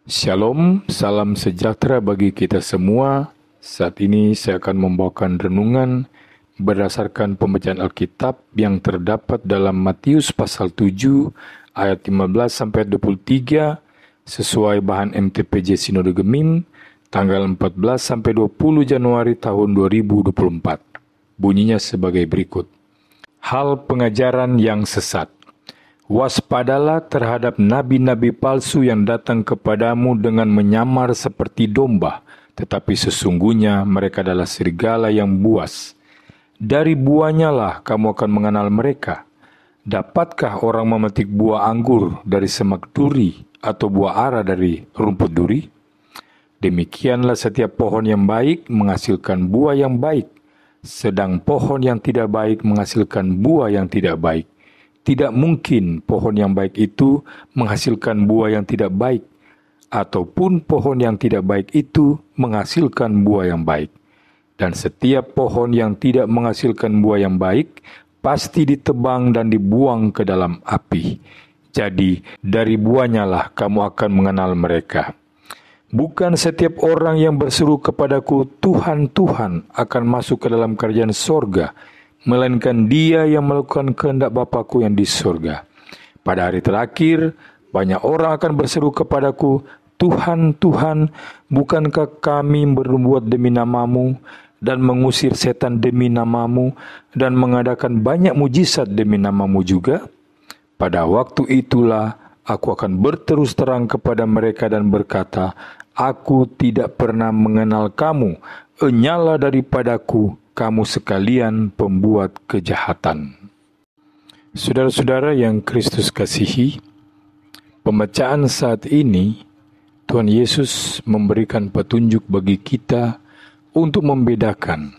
Shalom, salam sejahtera bagi kita semua. Saat ini saya akan membawakan renungan berdasarkan pembacaan Alkitab yang terdapat dalam Matius pasal 7 ayat 15-23 sesuai bahan MTPJ Sinode Gemim tanggal 14-20 Januari tahun 2024. Bunyinya sebagai berikut. Hal pengajaran yang sesat. Waspadalah terhadap nabi-nabi palsu yang datang kepadamu dengan menyamar seperti domba, tetapi sesungguhnya mereka adalah serigala yang buas. Dari buahnya lah kamu akan mengenal mereka. Dapatkah orang memetik buah anggur dari semak duri atau buah ara dari rumput duri? Demikianlah setiap pohon yang baik menghasilkan buah yang baik, sedang pohon yang tidak baik menghasilkan buah yang tidak baik. Tidak mungkin pohon yang baik itu menghasilkan buah yang tidak baik, ataupun pohon yang tidak baik itu menghasilkan buah yang baik. Dan setiap pohon yang tidak menghasilkan buah yang baik, pasti ditebang dan dibuang ke dalam api. Jadi, dari buahnya lah kamu akan mengenal mereka. Bukan setiap orang yang berseru kepadaku, Tuhan, Tuhan, akan masuk ke dalam kerajaan sorga, melainkan dia yang melakukan kehendak Bapa-Ku yang di surga. Pada hari terakhir, banyak orang akan berseru kepadaku, Tuhan, Tuhan, bukankah kami berbuat demi namamu, dan mengusir setan demi namamu, dan mengadakan banyak mujizat demi namamu juga? Pada waktu itulah, aku akan berterus terang kepada mereka dan berkata, Aku tidak pernah mengenal kamu, enyalah daripadaku, kamu sekalian pembuat kejahatan. Saudara-saudara yang Kristus kasihi, pembacaan saat ini, Tuhan Yesus memberikan petunjuk bagi kita untuk membedakan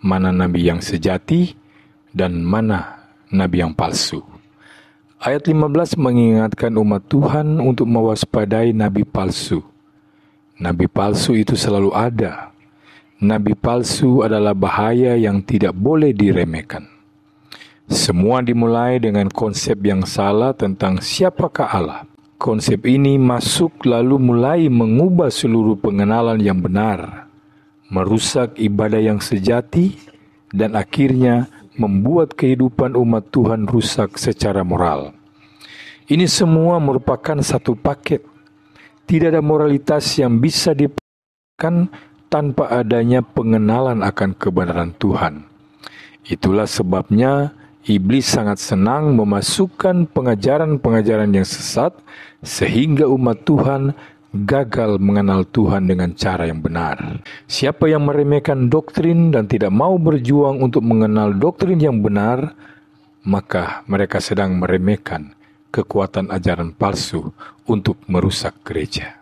mana nabi yang sejati dan mana nabi yang palsu. Ayat 15 mengingatkan umat Tuhan untuk mewaspadai nabi palsu. Nabi palsu itu selalu ada. Nabi palsu adalah bahaya yang tidak boleh diremehkan. Semua dimulai dengan konsep yang salah tentang siapakah Allah. Konsep ini masuk lalu mulai mengubah seluruh pengenalan yang benar, merusak ibadah yang sejati, dan akhirnya membuat kehidupan umat Tuhan rusak secara moral. Ini semua merupakan satu paket. Tidak ada moralitas yang bisa dipakai tanpa adanya pengenalan akan kebenaran Tuhan. Itulah sebabnya iblis sangat senang memasukkan pengajaran-pengajaran yang sesat sehingga umat Tuhan gagal mengenal Tuhan dengan cara yang benar. Siapa yang meremehkan doktrin dan tidak mau berjuang untuk mengenal doktrin yang benar, maka mereka sedang meremehkan kekuatan ajaran palsu untuk merusak gereja.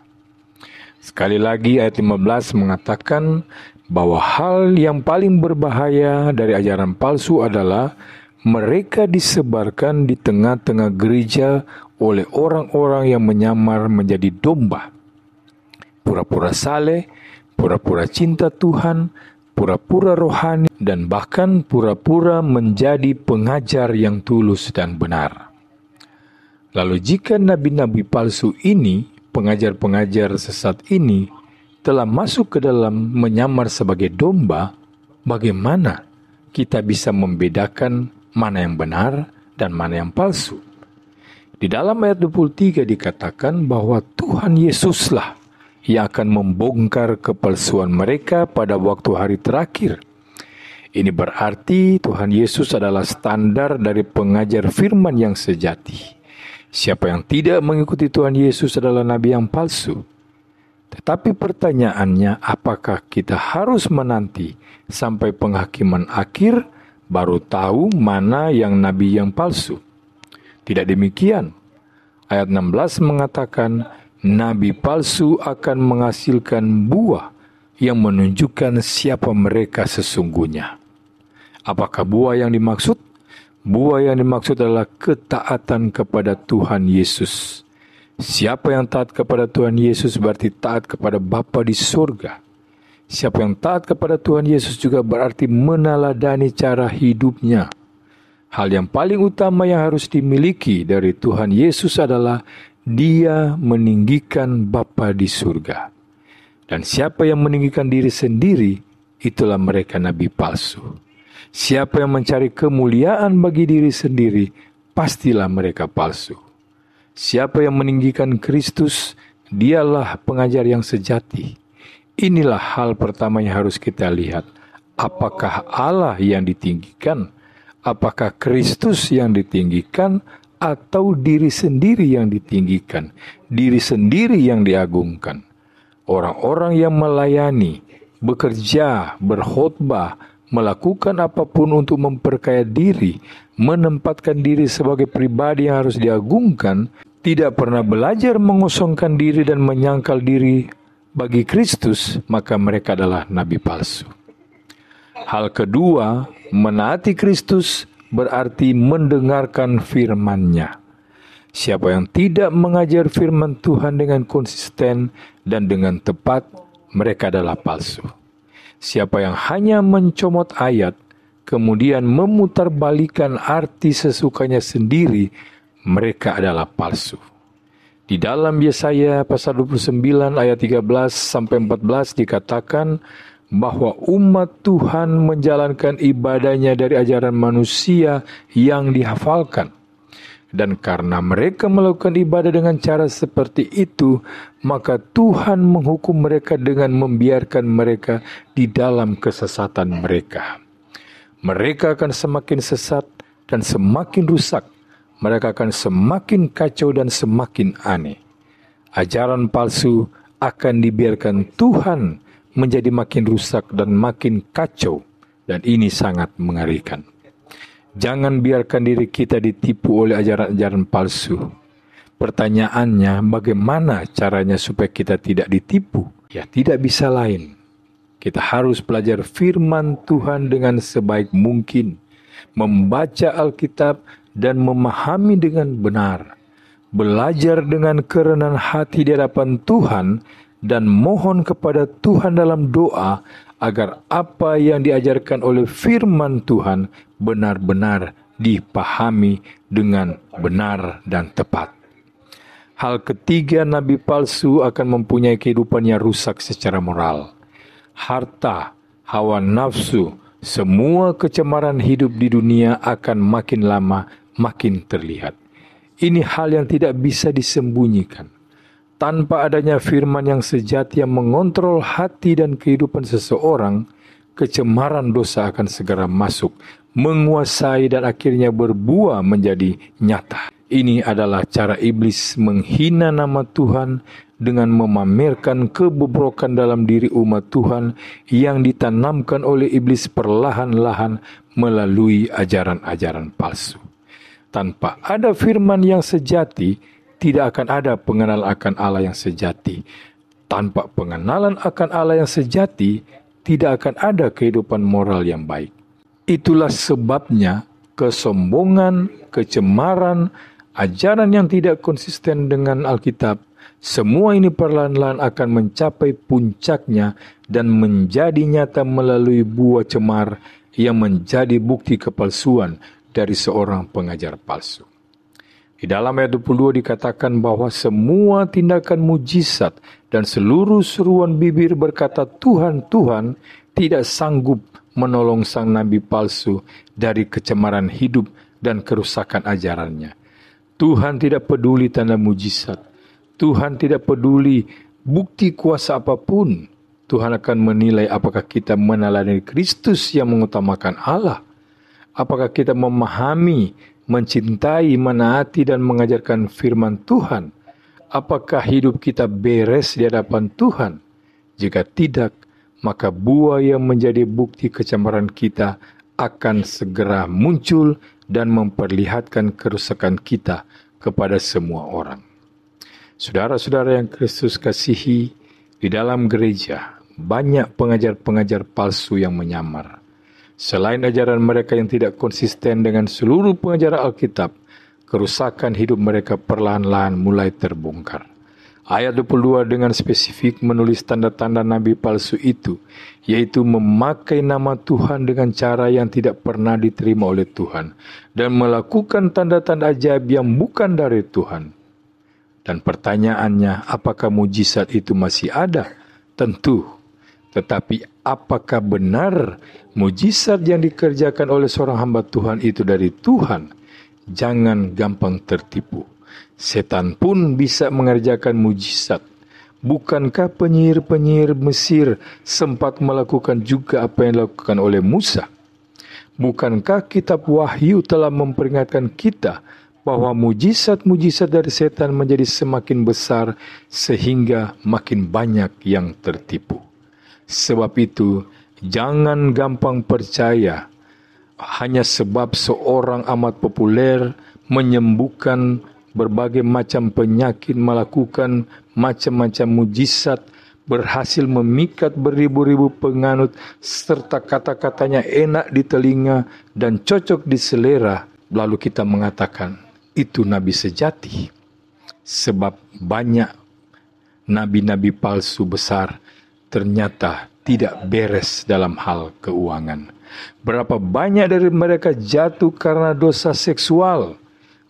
Sekali lagi ayat 15 mengatakan bahwa hal yang paling berbahaya dari ajaran palsu adalah mereka disebarkan di tengah-tengah gereja oleh orang-orang yang menyamar menjadi domba. Pura-pura saleh, pura-pura cinta Tuhan, pura-pura rohani, dan bahkan pura-pura menjadi pengajar yang tulus dan benar. Lalu jika nabi-nabi palsu ini, pengajar-pengajar sesat ini telah masuk ke dalam menyamar sebagai domba, bagaimana kita bisa membedakan mana yang benar dan mana yang palsu? Di dalam ayat 23 dikatakan bahwa Tuhan Yesuslah yang akan membongkar kepalsuan mereka pada waktu hari terakhir. Ini berarti Tuhan Yesus adalah standar dari pengajar firman yang sejati. Siapa yang tidak mengikuti Tuhan Yesus adalah nabi yang palsu. Tetapi pertanyaannya, apakah kita harus menanti sampai penghakiman akhir baru tahu mana yang nabi yang palsu? Tidak demikian. Ayat 16 mengatakan, nabi palsu akan menghasilkan buah yang menunjukkan siapa mereka sesungguhnya. Apakah buah yang dimaksud? Buah yang dimaksud adalah ketaatan kepada Tuhan Yesus. Siapa yang taat kepada Tuhan Yesus berarti taat kepada Bapa di surga. Siapa yang taat kepada Tuhan Yesus juga berarti meneladani cara hidupnya. Hal yang paling utama yang harus dimiliki dari Tuhan Yesus adalah Dia meninggikan Bapa di surga. Dan siapa yang meninggikan diri sendiri, itulah mereka nabi palsu. Siapa yang mencari kemuliaan bagi diri sendiri, pastilah mereka palsu. Siapa yang meninggikan Kristus, dialah pengajar yang sejati. Inilah hal pertama yang harus kita lihat. Apakah Allah yang ditinggikan? Apakah Kristus yang ditinggikan? Atau diri sendiri yang ditinggikan? Diri sendiri yang diagungkan? Orang-orang yang melayani, bekerja, berkhotbah, melakukan apapun untuk memperkaya diri, menempatkan diri sebagai pribadi yang harus diagungkan, tidak pernah belajar mengosongkan diri dan menyangkal diri bagi Kristus, maka mereka adalah nabi palsu. Hal kedua, menaati Kristus berarti mendengarkan firman-Nya. Siapa yang tidak mengajar firman Tuhan dengan konsisten dan dengan tepat, mereka adalah palsu. Siapa yang hanya mencomot ayat, kemudian memutarbalikkan arti sesukanya sendiri, mereka adalah palsu. Di dalam Yesaya pasal 29 ayat 13 sampai 14 dikatakan bahwa umat Tuhan menjalankan ibadahnya dari ajaran manusia yang dihafalkan. Dan karena mereka melakukan ibadah dengan cara seperti itu, maka Tuhan menghukum mereka dengan membiarkan mereka di dalam kesesatan mereka. Mereka akan semakin sesat dan semakin rusak. Mereka akan semakin kacau dan semakin aneh. Ajaran palsu akan dibiarkan Tuhan menjadi makin rusak dan makin kacau. Dan ini sangat mengerikan. Jangan biarkan diri kita ditipu oleh ajaran-ajaran palsu. Pertanyaannya, bagaimana caranya supaya kita tidak ditipu? Ya, tidak bisa lain. Kita harus belajar firman Tuhan dengan sebaik mungkin, membaca Alkitab dan memahami dengan benar, belajar dengan kerenan hati di hadapan Tuhan, dan mohon kepada Tuhan dalam doa agar apa yang diajarkan oleh firman Tuhan benar-benar dipahami dengan benar dan tepat. Hal ketiga, nabi palsu akan mempunyai kehidupan yang rusak secara moral. Harta, hawa nafsu, semua kecemaran hidup di dunia akan makin lama makin terlihat. Ini hal yang tidak bisa disembunyikan. Tanpa adanya firman yang sejati yang mengontrol hati dan kehidupan seseorang, kecemaran dosa akan segera masuk, menguasai dan akhirnya berbuah menjadi nyata. Ini adalah cara iblis menghina nama Tuhan dengan memamerkan kebobrokan dalam diri umat Tuhan yang ditanamkan oleh iblis perlahan-lahan melalui ajaran-ajaran palsu. Tanpa ada firman yang sejati, tidak akan ada pengenalan akan Allah yang sejati. Tanpa pengenalan akan Allah yang sejati, tidak akan ada kehidupan moral yang baik. Itulah sebabnya kesombongan, kecemaran, ajaran yang tidak konsisten dengan Alkitab, semua ini perlahan-lahan akan mencapai puncaknya dan menjadi nyata melalui buah cemar yang menjadi bukti kepalsuan dari seorang pengajar palsu. Di dalam ayat 22 dikatakan bahwa semua tindakan mujizat dan seluruh seruan bibir berkata Tuhan, Tuhan tidak sanggup menolong sang nabi palsu dari kecemaran hidup dan kerusakan ajarannya. Tuhan tidak peduli tanda mujizat. Tuhan tidak peduli bukti kuasa apapun. Tuhan akan menilai apakah kita meneladani Kristus yang mengutamakan Allah. Apakah kita memahami, mencintai, menaati dan mengajarkan firman Tuhan? Apakah hidup kita beres di hadapan Tuhan? Jika tidak, maka buah yang menjadi bukti kecemaran kita akan segera muncul dan memperlihatkan kerusakan kita kepada semua orang. Saudara-saudara yang Kristus kasihi, di dalam gereja banyak pengajar-pengajar palsu yang menyamar. Selain ajaran mereka yang tidak konsisten dengan seluruh pengajaran Alkitab, kerusakan hidup mereka perlahan-lahan mulai terbongkar. Ayat 22 dengan spesifik menulis tanda-tanda nabi palsu itu, yaitu memakai nama Tuhan dengan cara yang tidak pernah diterima oleh Tuhan, dan melakukan tanda-tanda ajaib yang bukan dari Tuhan. Dan pertanyaannya, apakah mujizat itu masih ada? Tentu. Tetapi apakah benar mujizat yang dikerjakan oleh seorang hamba Tuhan itu dari Tuhan? Jangan gampang tertipu. Setan pun bisa mengerjakan mujizat. Bukankah penyihir-penyihir Mesir sempat melakukan juga apa yang dilakukan oleh Musa? Bukankah kitab Wahyu telah memperingatkan kita bahwa mujizat-mujizat dari setan menjadi semakin besar sehingga makin banyak yang tertipu? Sebab itu, jangan gampang percaya hanya sebab seorang amat populer menyembuhkan berbagai macam penyakit, melakukan macam-macam mujizat, berhasil memikat beribu-ribu penganut, serta kata-katanya enak di telinga dan cocok di selera, lalu kita mengatakan, itu nabi sejati. Sebab banyak nabi-nabi palsu besar ternyata tidak beres dalam hal keuangan. Berapa banyak dari mereka jatuh karena dosa seksual.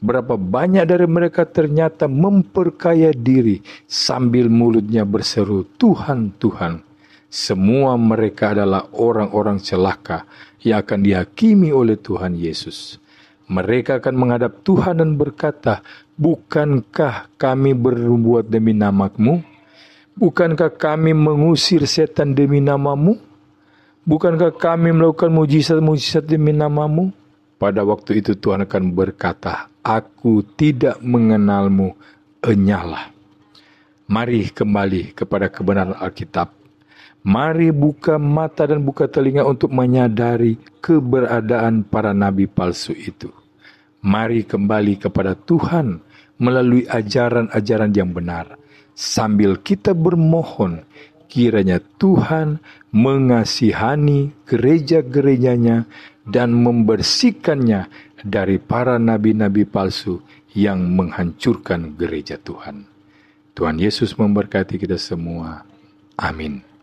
Berapa banyak dari mereka ternyata memperkaya diri sambil mulutnya berseru, Tuhan, Tuhan. Semua mereka adalah orang-orang celaka yang akan dihakimi oleh Tuhan Yesus. Mereka akan menghadap Tuhan dan berkata, bukankah kami berbuat demi nama-Mu? Bukankah kami mengusir setan demi nama-Mu? Bukankah kami melakukan mujizat-mujizat demi nama-Mu? Pada waktu itu Tuhan akan berkata, aku tidak mengenalmu, enyalah. Mari kembali kepada kebenaran Alkitab. Mari buka mata dan buka telinga untuk menyadari keberadaan para nabi palsu itu. Mari kembali kepada Tuhan melalui ajaran-ajaran yang benar. Sambil kita bermohon, kiranya Tuhan mengasihani gereja-gerejanya dan membersihkannya dari para nabi-nabi palsu yang menghancurkan gereja Tuhan. Tuhan Yesus memberkati kita semua. Amin.